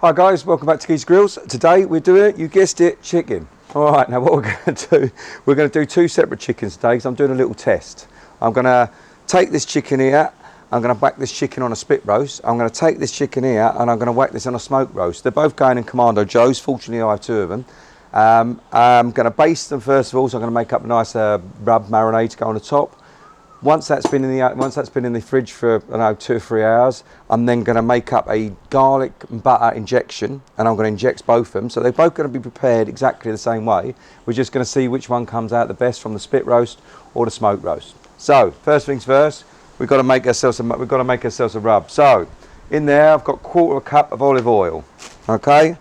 Hi guys, welcome back to Keys Grills. Today we're doing, you guessed it, chicken. Alright, now what we're going to do, we're going to do two separate chickens today because I'm doing a little test. I'm going to take this chicken here, I'm going to whack this chicken on a spit roast. I'm going to take this chicken here and I'm going to whack this on a smoke roast. They're both going in Commando Joe's, fortunately I have two of them. I'm going to baste them first of all, so I'm going to make up a nice rub marinade to go on the top. Once that's been in the fridge for, I don't know, 2 or 3 hours, I'm then going to make up a garlic and butter injection, and I'm going to inject both of them. So they're both going to be prepared exactly the same way. We're just going to see which one comes out the best from the spit roast or the smoke roast. So first things first, we've got to make ourselves a rub. So in there, I've got 1/4 cup of olive oil. Okay.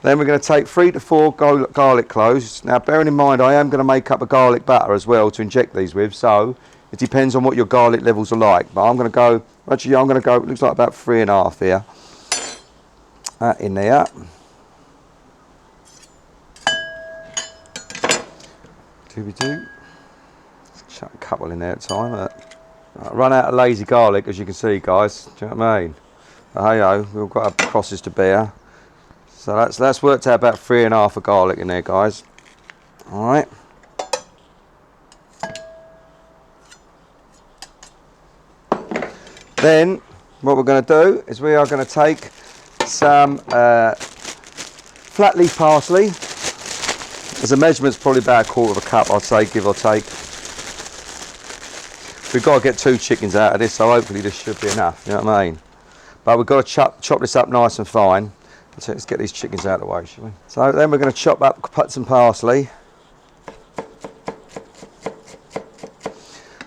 Then we're going to take 3 to 4 garlic cloves. Now, bearing in mind, I am going to make up a garlic butter as well to inject these with. So it depends on what your garlic levels are like. But I'm going to go, actually, I'm going to go, it looks like about 3.5 here. That in there. Doobie-doo. Chuck a couple in there at a time. Right, run out of lazy garlic, as you can see, guys. Do you know what I mean? But hey-ho, we've got our crosses to bear. So that's worked out about 3.5 of garlic in there, guys. All right. Then what we're going to do is we are going to take some flat leaf parsley. As a measurement's probably about 1/4 cup, I'd say, give or take. We've got to get 2 chickens out of this, so hopefully this should be enough. You know what I mean? But we've got to chop this up nice and fine. So let's get these chickens out of the way, shall we? So then we're going to put some parsley.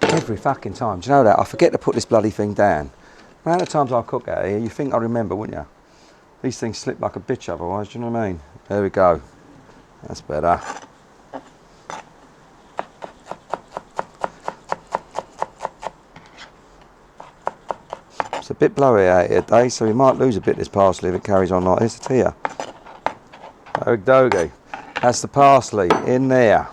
Every fucking time. Do you know that? I forget to put this bloody thing down. The amount of times I cook out here, you think I remember, wouldn't you? These things slip like a bitch otherwise, do you know what I mean? There we go. That's better. It's a bit blowy out here today, so we might lose a bit of this parsley if it carries on like this. I tell you. Okey-dokey. That's the parsley in there.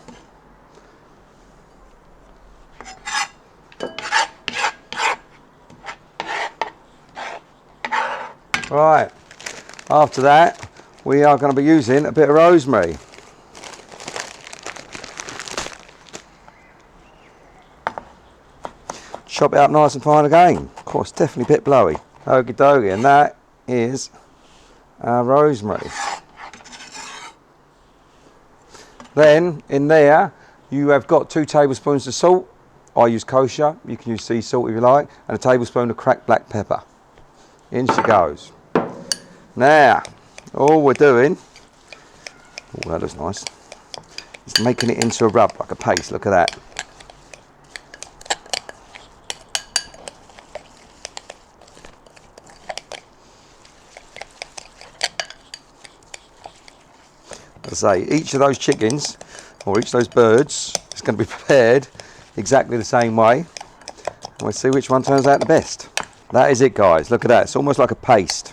Right. After that, we are going to be using a bit of rosemary. Chop it up nice and fine again. Of course, definitely a bit blowy. Okie dokie, and that is our rosemary. Then, in there, you have got 2 tablespoons of salt. I use kosher, you can use sea salt if you like, and a tablespoon of cracked black pepper. In she goes. Now, all we're doing, oh that looks nice, is making it into a rub, like a paste, look at that. As I say, each of those chickens, or each of those birds, is going to be prepared exactly the same way. And we'll see which one turns out the best. That is it, guys. Look at that. It's almost like a paste.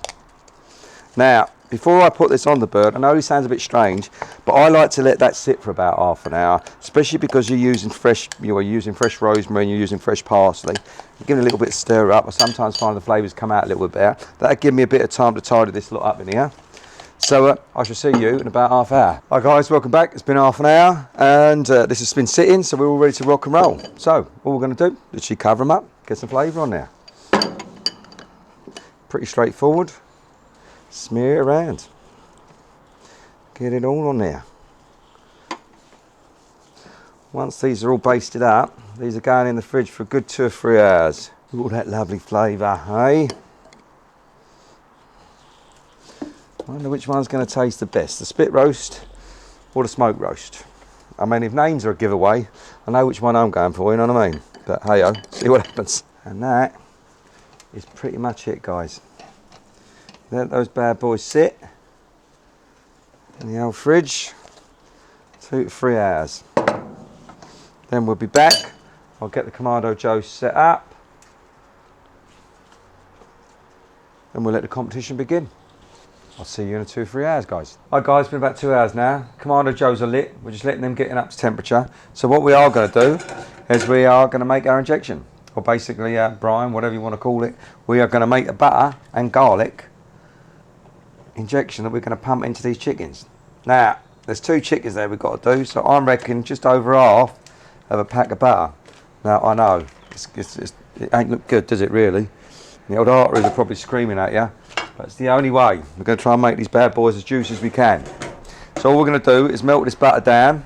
Now, before I put this on the bird, I know it sounds a bit strange, but I like to let that sit for about half an hour, especially because you're using fresh rosemary and you're using fresh parsley. You give it a little bit of stir up. I sometimes find the flavours come out a little bit better. That'll give me a bit of time to tidy this lot up in here. So I shall see you in about half an hour. Hi guys, welcome back. It's been half an hour and this has been sitting, so we're all ready to rock and roll. So all we're going to do, literally cover them up, get some flavour on there. Pretty straightforward. Smear it around. Get it all on there. Once these are all basted up, these are going in the fridge for a good 2 or 3 hours. All that lovely flavour, hey? I wonder which one's going to taste the best, the spit roast or the smoke roast. I mean, if names are a giveaway, I know which one I'm going for, you know what I mean? But hey-ho, see what happens. And that is pretty much it, guys. Let those bad boys sit in the old fridge 2 to 3 hours. Then we'll be back. I'll get the Commando Joe set up and we'll let the competition begin. I'll see you in 2 or 3 hours, guys. Hi guys, it's been about 2 hours now. Commando Joes are lit. We're just letting them get up to temperature. So what we are going to do is we are going to make our injection. Or basically, brine, whatever you want to call it. We are going to make a butter and garlic injection that we're going to pump into these chickens. Now, there's 2 chickens there we've got to do, so I'm reckoning just over half of a pack of butter. Now, I know, it ain't look good, does it really? The old arteries are probably screaming at you, but it's the only way. We're going to try and make these bad boys as juicy as we can. So all we're going to do is melt this butter down,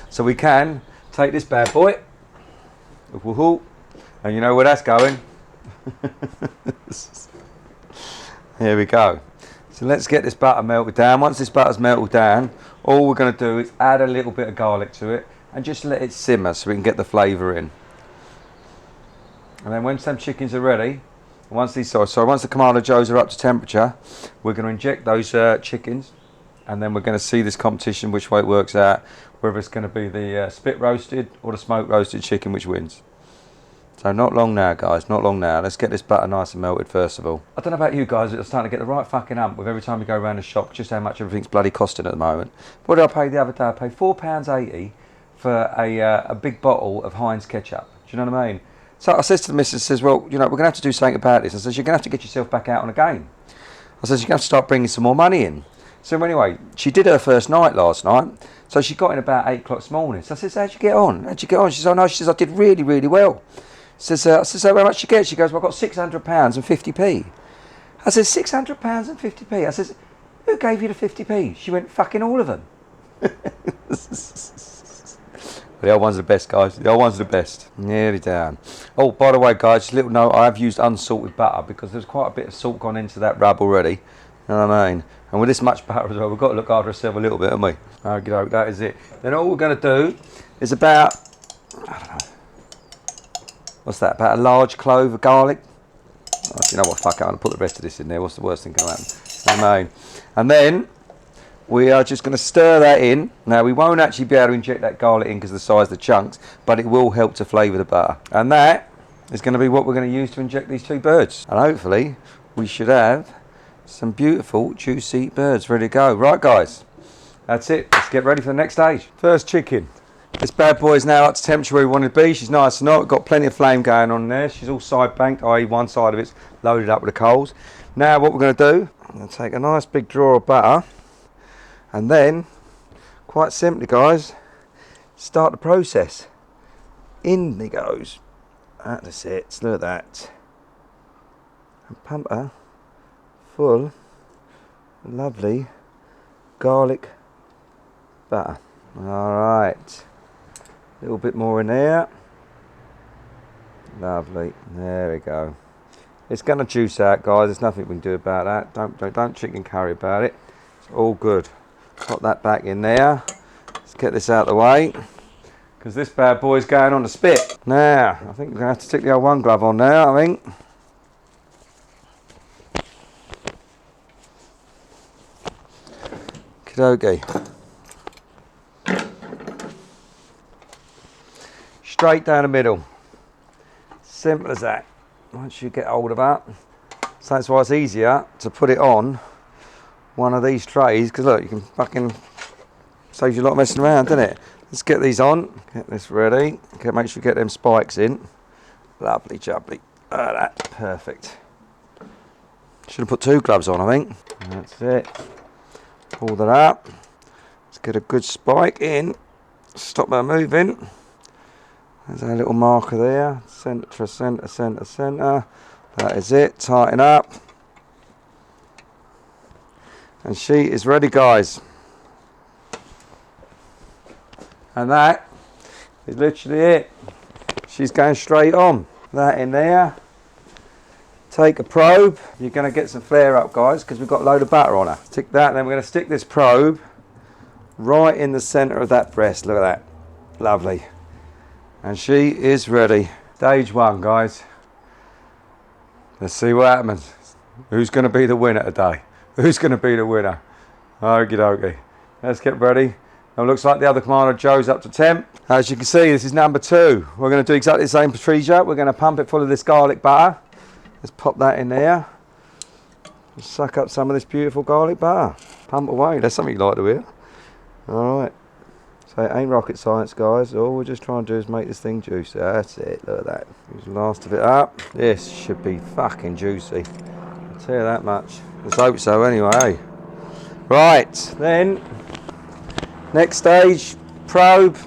so we can take this bad boy, and you know where that's going. Here we go. So let's get this butter melted down. Once this butter's melted down, all we're going to do is add a little bit of garlic to it and just let it simmer so we can get the flavour in. And then once them chickens are ready, once the Kamado Joes are up to temperature, we're going to inject those chickens, and then we're going to see this competition, which way it works out, whether it's going to be the spit roasted or the smoke roasted chicken which wins. So not long now, guys, not long now. Let's get this butter nice and melted first of all. I don't know about you guys, but I'm starting to get the right fucking hump with every time we go around the shop just how much everything's bloody costing at the moment. What did I pay the other day? I paid £4.80 for a big bottle of Heinz ketchup. Do you know what I mean? So I says to the missus, says, well, you know, we're going to have to do something about this. I says, you're going to have to get yourself back out on a game. I says, you're going to have to start bringing some more money in. So anyway, she did her first night last night. So she got in about 8 o'clock this morning. So I says, how'd you get on? How'd you get on? She says, oh no, she says, I did really, really well. I says, how much you get? She goes, well, I've got £600 and 50p. I says, £600 and 50p? I says, who gave you the 50p? She went, fucking all of them. The old ones are the best, guys. The old ones are the best. Nearly down. Oh, by the way, guys, just a little note, I have used unsalted butter because there's quite a bit of salt gone into that rub already. You know what I mean? And with this much butter as well, we've got to look after ourselves a little bit, haven't we? Okay, that is it. Then all we're going to do is about, I don't know, what's that, about a large clove of garlic. Oh, you know what, fuck it, I'm going to put the rest of this in there. What's the worst thing going to happen? I mean, and then we are just going to stir that in. Now, we won't actually be able to inject that garlic in because of the size of the chunks, but it will help to flavour the butter. And that is going to be what we're going to use to inject these 2 birds. And hopefully, we should have some beautiful, juicy birds ready to go. Right, guys, that's it. Let's get ready for the next stage. First chicken. This bad boy is now up to temperature where we want it to be. She's nice and hot. Got plenty of flame going on there. She's all side banked, i.e. one side of it's loaded up with the coals. Now, what we're going to do, I'm going to take a nice big drawer of butter, and then, quite simply, guys, start the process. In he goes. That's it. Look at that. And pump her full of lovely garlic butter. Alright. A little bit more in there. Lovely. There we go. It's going to juice out, guys. There's nothing we can do about that. Don't chicken curry about it. It's all good. Put that back in there. Let's get this out of the way, because this bad boy's going on the spit. Now, I think we're going to have to stick the old one glove on now, I think. Okey-dokey. Straight down the middle. Simple as that. Once you get hold of that. So that's why it's easier to put it on one of these trays, because look, you can fucking saves you a lot of messing around, doesn't it? Let's get these on, get this ready. Okay, make sure you get them spikes in. Lovely jubbly. That's perfect. Should have put 2 gloves on, I think. That's it. Pull that up. Let's get a good spike in. Stop that moving. There's our little marker there. Centre, centre, centre, centre. That is it. Tighten up. And she is ready, guys. And that is literally it. She's going straight on. That in there. Take a probe. You're going to get some flare up, guys, because we've got a load of butter on her. Stick that, and then we're going to stick this probe right in the centre of that breast. Look at that. Lovely. And she is ready. Stage 1, guys. Let's see what happens. Who's going to be the winner today? Who's going to be the winner? Okie dokie. Let's get ready. Now it looks like the other Kamado Joe's up to temp. As you can see, this is number 2. We're going to do exactly the same procedure. We're going to pump it full of this garlic butter. Let's pop that in there. Just suck up some of this beautiful garlic butter. Pump away. That's something you like to hear. Alright. So it ain't rocket science, guys. All we're just trying to do is make this thing juicy. That's it. Look at that. Use the last of it up. This should be fucking juicy. I'll tell you that much. Let's hope so anyway. Right, then, next stage, probe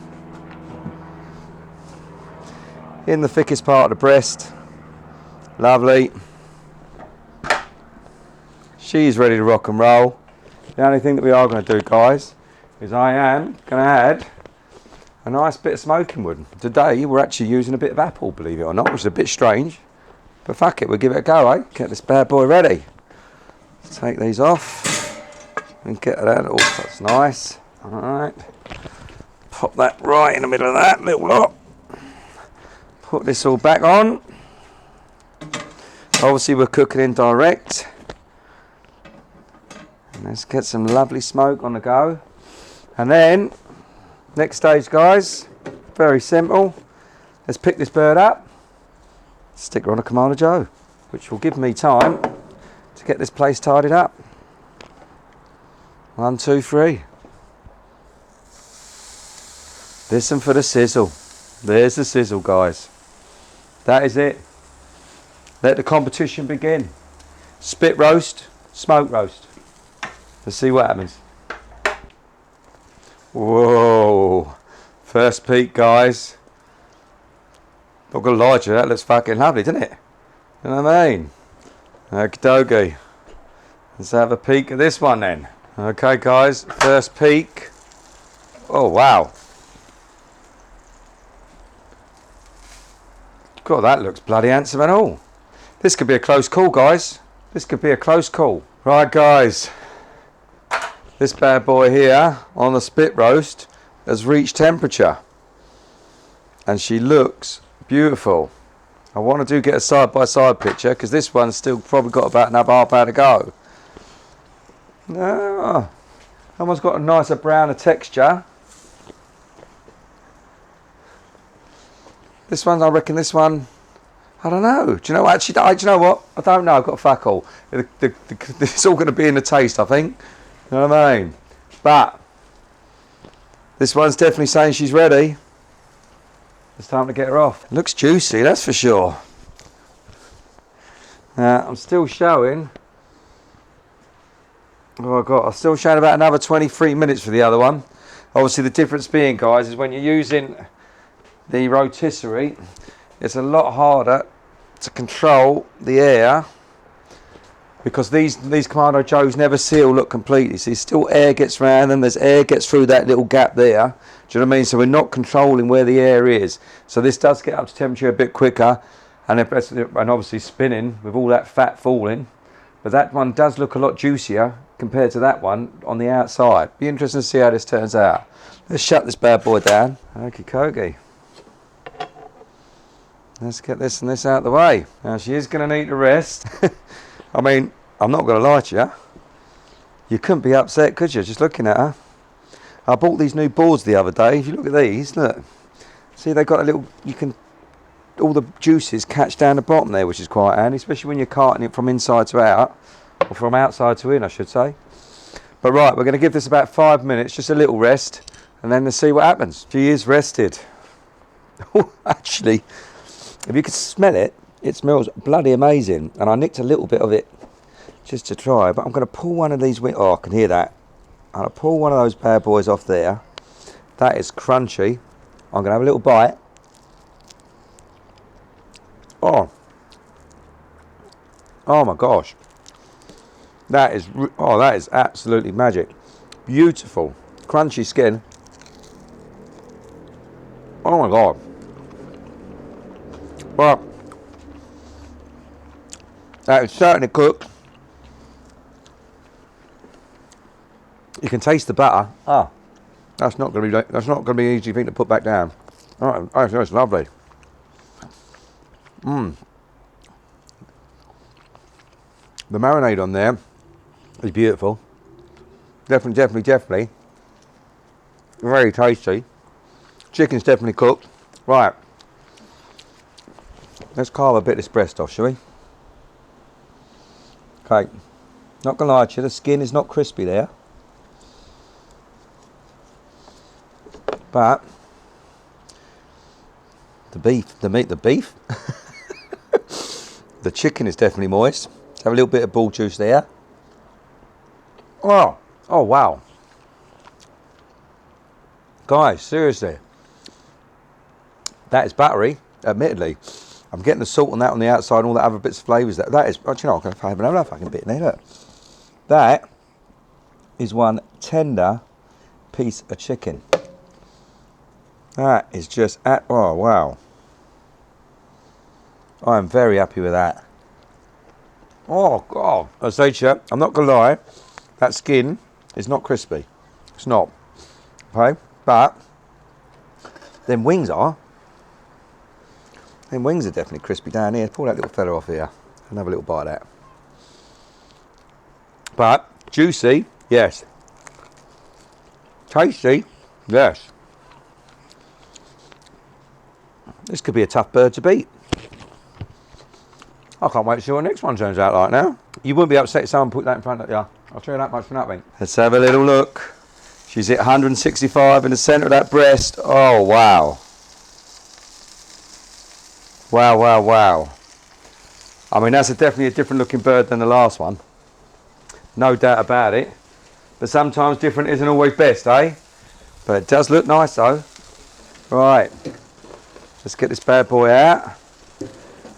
in the thickest part of the breast. Lovely. She's ready to rock and roll. The only thing that we are going to do, guys, is I am going to add a nice bit of smoking wood. Today we're actually using a bit of apple, believe it or not, which is a bit strange. But fuck it, we'll give it a go, eh? Get this bad boy ready. Let's take these off and get that. Oh, that's nice. Alright. Pop that right in the middle of that little lot. Put this all back on. Obviously we're cooking in direct. And let's get some lovely smoke on the go. And then, next stage, guys, very simple. Let's pick this bird up, stick her on a Kamala Joe, which will give me time to get this place tidied up. 1, 2, 3. Listen for the sizzle. There's the sizzle, guys. That is it. Let the competition begin. Spit roast, smoke roast. Let's see what happens. Whoa. First peek, guys. Not gonna lie to you, that looks fucking lovely, doesn't it? You know what I mean? Okie dokie. Let's have a peek at this one then. Okay, guys, first peek. Oh, wow. God, that looks bloody handsome and all. This could be a close call, guys. This could be a close call. Right, guys. This bad boy here on the spit roast has reached temperature. And she looks beautiful. I want to get a side-by-side picture because this one's still probably got about another half hour to go. No, almost got a nicer browner texture. This one, I reckon this one, I don't know. Do you know, actually, do you know what? I don't know, I've got a fuck all. It's all going to be in the taste, I think. You know what I mean? But, this one's definitely saying she's ready. It's time to get her off. Looks juicy, that's for sure. Now, I'm still showing. Oh, I've got. I'm still showing about another 23 minutes for the other one. Obviously, the difference being, guys, is when you're using the rotisserie, it's a lot harder to control the air because these Kamado Joes never seal look completely. See, still air gets around them. There's air gets through that little gap there. Do you know what I mean? So we're not controlling where the air is. So this does get up to temperature a bit quicker, and obviously spinning with all that fat falling. But that one does look a lot juicier compared to that one on the outside. Be interesting to see how this turns out. Let's shut this bad boy down. Okie dokie. Let's get this and this out of the way. Now she is going to need a rest. I mean, I'm not going to lie to you. You couldn't be upset, could you? Just looking at her. I bought these new boards the other day. If you look at these, look. See, they've got a little, all the juices catch down the bottom there, which is quite handy, especially when you're carting it from inside to out, or from outside to in, I should say. But right, we're going to give this about 5 minutes, just a little rest, and then let's see what happens. She is rested. Actually, if you could smell it, it smells bloody amazing. And I nicked a little bit of it just to try, but I'm going to pull one of these, oh, I can hear that. I'm going to pull one of those bad boys off there. That is crunchy. I'm going to have a little bite. Oh my gosh, that is absolutely magic. Beautiful, crunchy skin. Oh my god. Well, that is certainly cooked. You can taste the butter. That's not going to be an easy thing to put back down. Oh, that's lovely. The marinade on there is beautiful. Definitely. Very tasty. Chicken's definitely cooked. Right. Let's carve a bit of this breast off, shall we? Okay. Not gonna lie to you, the skin is not crispy there. But the beef. The chicken is definitely moist. Let's have a little bit of bull juice there. Oh, oh wow. Guys, seriously. That is buttery, admittedly. I'm getting the salt on that on the outside and all the other bits of flavours. That is, oh, do you know, I'm going to have another fucking bit in there, look. That is one tender piece of chicken. That is just, oh wow. I am very happy with that. Oh God. I say to you, I'm not going to lie, that skin is not crispy. It's not. Okay? But, them wings are. Them wings are definitely crispy down here. Pull that little fella off here and have a little bite of that. But juicy, yes. Tasty, yes. This could be a tough bird to beat. I can't wait to see what the next one turns out like now. You wouldn't be upset if someone put that in front of you. I'll tell you that much for nothing. Let's have a little look. She's at 165 in the centre of that breast. Oh wow. Wow, wow, wow. I mean, that's definitely a different looking bird than the last one. No doubt about it. But sometimes different isn't always best, eh? But it does look nice though. Right. Let's get this bad boy out.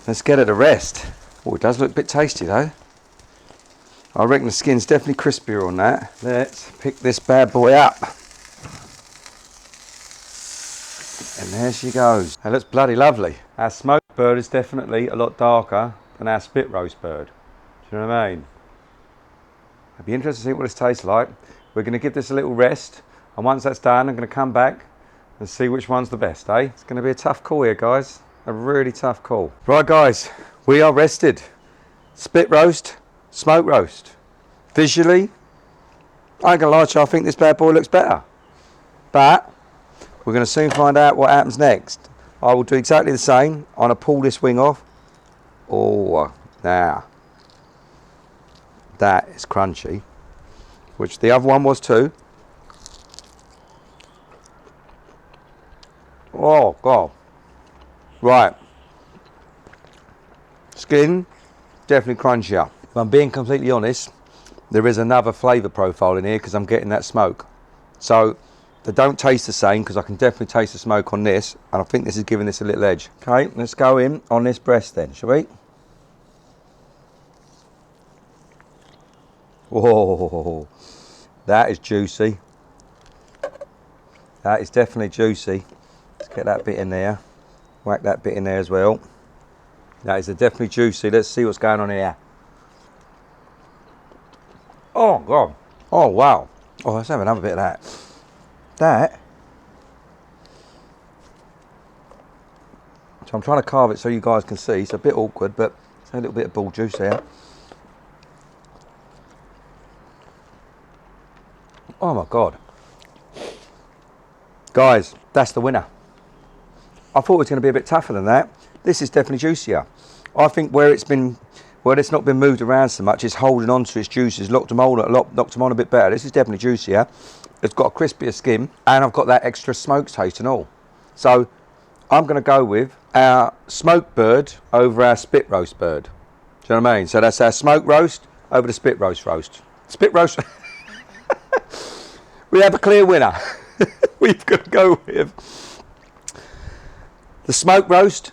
Let's get it to rest. Oh, it does look a bit tasty though. I reckon the skin's definitely crispier on that. Let's pick this bad boy up. And there she goes. That looks bloody lovely. Our smoked bird is definitely a lot darker than our spit roast bird. Do you know what I mean? I'd be interested to see what this tastes like. We're going to give this a little rest. And once that's done, I'm going to come back and see which one's the best, eh? It's going to be a tough call here, guys. A really tough call. Right, guys. We are rested. Spit roast, smoke roast. Visually, I ain't going to lie to you, I think this bad boy looks better. But we're going to soon find out what happens next. I will do exactly the same. I'm going to pull this wing off. Oh, now. That is crunchy. Which the other one was too. Oh, God. Right. Skin, definitely crunchier. If I'm being completely honest, there is another flavour profile in here because I'm getting that smoke. So, they don't taste the same because I can definitely taste the smoke on this, and I think this is giving this a little edge. Okay, let's go in on this breast then, shall we? Whoa, that is juicy. That is definitely juicy. Let's get that bit in there. Whack that bit in there as well. That is definitely juicy. Let's see what's going on here. Oh, God. Oh, wow. Oh, let's have another bit of that. That. So I'm trying to carve it so you guys can see. It's a bit awkward, but there's a little bit of bull juice here. Oh my God. Guys, that's the winner. I thought it was going to be a bit tougher than that. This is definitely juicier. I think where it's not been moved around so much, it's holding on to its juices, locked them on a bit better. This is definitely juicier. It's got a crispier skin, and I've got that extra smoke taste and all. So I'm going to go with our smoked bird over our spit roast bird. Do you know what I mean? So that's our smoke roast over the spit roast roast. Spit roast. We have a clear winner. We've got to go with the smoke roast,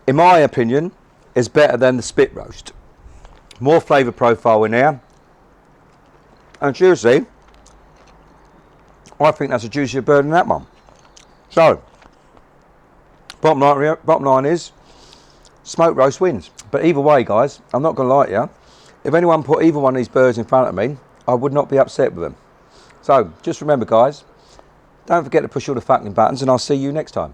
in my opinion, is better than the spit roast. More flavour profile in there. And seriously, I think that's a juicier bird than that one. So, bottom line is, smoke roast wins. But either way, guys, I'm not going to lie to you. If anyone put either one of these birds in front of me, I would not be upset with them. So, just remember, guys, don't forget to push all the fucking buttons, and I'll see you next time.